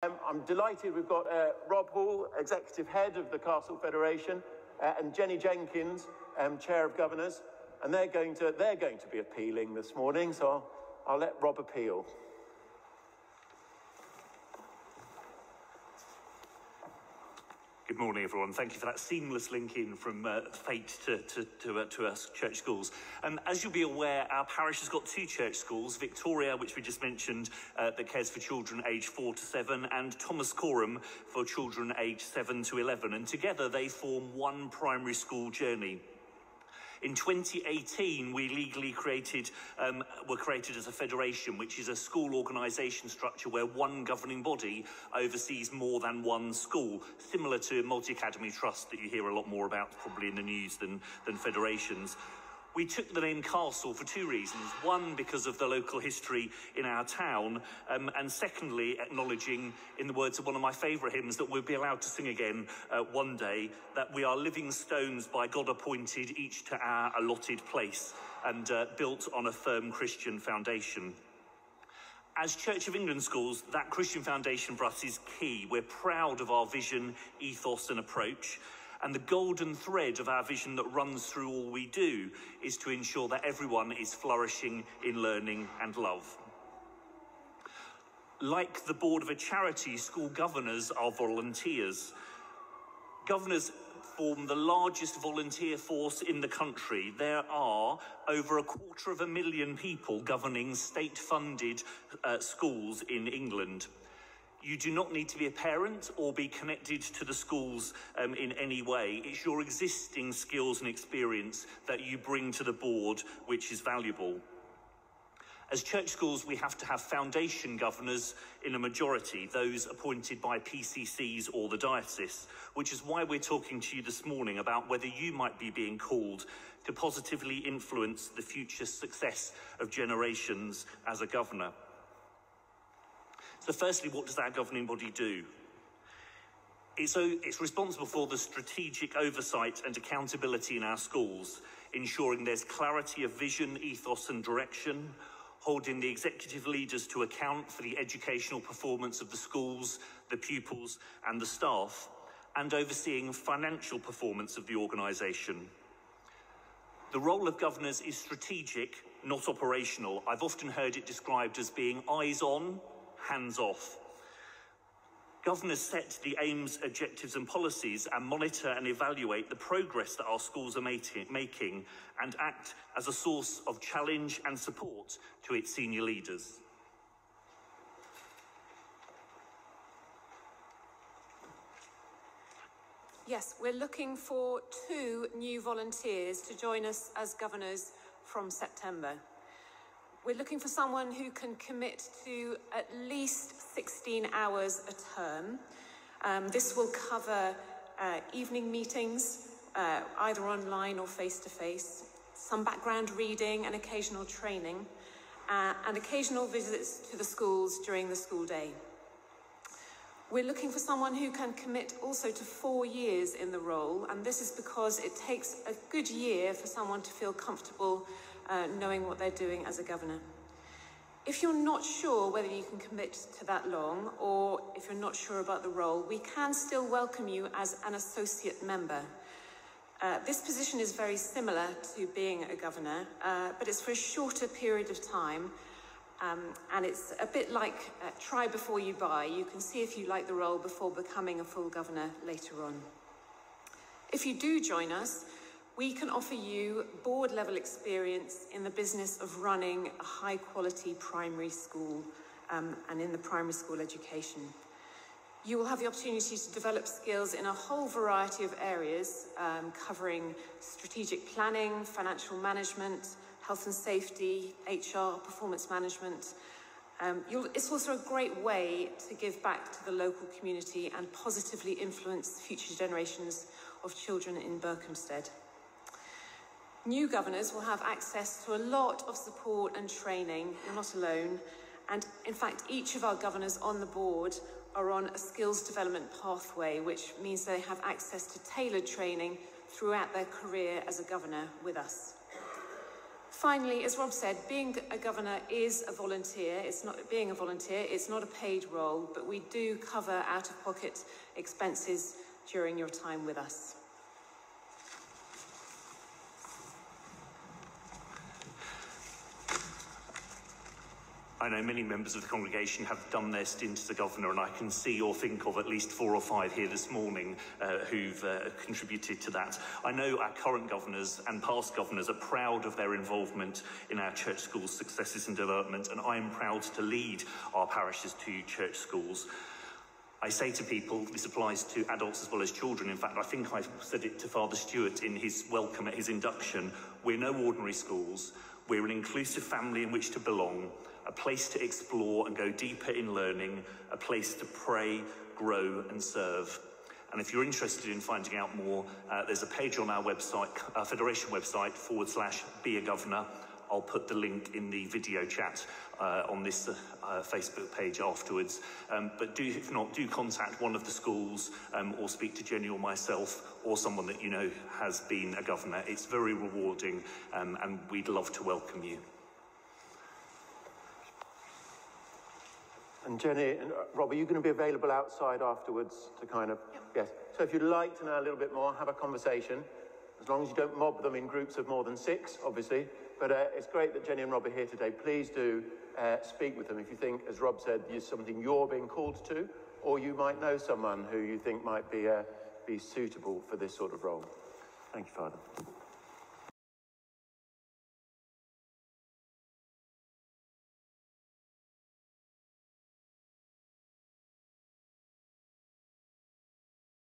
I'm delighted we've got Rob Hall, Executive Head of the Castle Federation, and Jenny Jenkins, Chair of Governors, and they're going to be appealing this morning, so I'll let Rob appeal. Good morning, everyone. Thank you for that seamless link in from Fate to us church schools. As you'll be aware, our parish has got two church schools, Victoria, which we just mentioned, that cares for children aged 4 to 7, and Thomas Coram for children aged 7 to 11. And together they form one primary school journey. In 2018, we legally were created as a federation, which is a school organisation structure where one governing body oversees more than one school, similar to multi-academy trust that you hear a lot more about probably in the news than federations. We took the name Castle for two reasons. One, because of the local history in our town, and secondly, acknowledging, in the words of one of my favourite hymns that we'll be allowed to sing again one day, that we are living stones by God appointed, each to our allotted place, and built on a firm Christian foundation. As Church of England schools, that Christian foundation for us is key. We're proud of our vision, ethos and approach. And the golden thread of our vision that runs through all we do is to ensure that everyone is flourishing in learning and love. Like the board of a charity, school governors are volunteers. Governors form the largest volunteer force in the country. There are over 250,000 people governing state-funded schools in England. You do not need to be a parent or be connected to the schools in any way. It's your existing skills and experience that you bring to the board which is valuable. As church schools, we have to have foundation governors in a majority, those appointed by PCCs or the diocese, which is why we're talking to you this morning about whether you might be being called to positively influence the future success of generations as a governor. So firstly, what does our governing body do? It's responsible for the strategic oversight and accountability in our schools, ensuring there's clarity of vision, ethos and direction, holding the executive leaders to account for the educational performance of the schools, the pupils and the staff, and overseeing financial performance of the organisation. The role of governors is strategic, not operational. I've often heard it described as being eyes on, hands off. Governors set the aims, objectives and policies and monitor and evaluate the progress that our schools are making and act as a source of challenge and support to its senior leaders. Yes, we're looking for 2 new volunteers to join us as governors from September. We're looking for someone who can commit to at least 16 hours a term. This will cover evening meetings, either online or face-to-face, some background reading and occasional training, and occasional visits to the schools during the school day. We're looking for someone who can commit also to 4 years in the role, and this is because it takes a good year for someone to feel comfortable knowing what they're doing as a governor. If you're not sure whether you can commit to that long, or if you're not sure about the role, we can still welcome you as an associate member. This position is very similar to being a governor, but it's for a shorter period of time, and it's a bit like try before you buy. You can see if you like the role before becoming a full governor later on. If you do join us, we can offer you board-level experience in the business of running a high-quality primary school and in the primary school education. You will have the opportunity to develop skills in a whole variety of areas, covering strategic planning, financial management, health and safety, HR, performance management. It's also a great way to give back to the local community and positively influence future generations of children in Berkhamsted. New governors will have access to a lot of support and training. You're not alone. And in fact, each of our governors on the board are on a skills development pathway, which means they have access to tailored training throughout their career as a governor with us. Finally, as Rob said, being a governor is a volunteer. It's not a paid role, but we do cover out-of-pocket expenses during your time with us. I know many members of the congregation have done their stint as a governor, and I can see or think of at least 4 or 5 here this morning who've contributed to that. I know our current governors and past governors are proud of their involvement in our church schools' successes and development, and I am proud to lead our parishes to church schools. I say to people, this applies to adults as well as children. In fact, I think I said it to Father Stewart in his welcome at his induction. We're no ordinary schools. We're an inclusive family in which to belong, a place to explore and go deeper in learning, a place to pray, grow and serve. And if you're interested in finding out more, there's a page on our website, our Federation website, /Be a Governor. I'll put the link in the video chat on this Facebook page afterwards. But if not, do contact one of the schools or speak to Jenny or myself or someone that you know has been a governor. It's very rewarding and we'd love to welcome you. And Jenny and Rob, are you going to be available outside afterwards to kind of... Yep. Yes. So if you'd like to know a little bit more, have a conversation. As long as you don't mob them in groups of more than 6, obviously. But it's great that Jenny and Rob are here today. Please do speak with them if you think, as Rob said, is something you're being called to, or you might know someone who you think might be suitable for this sort of role. Thank you, Father.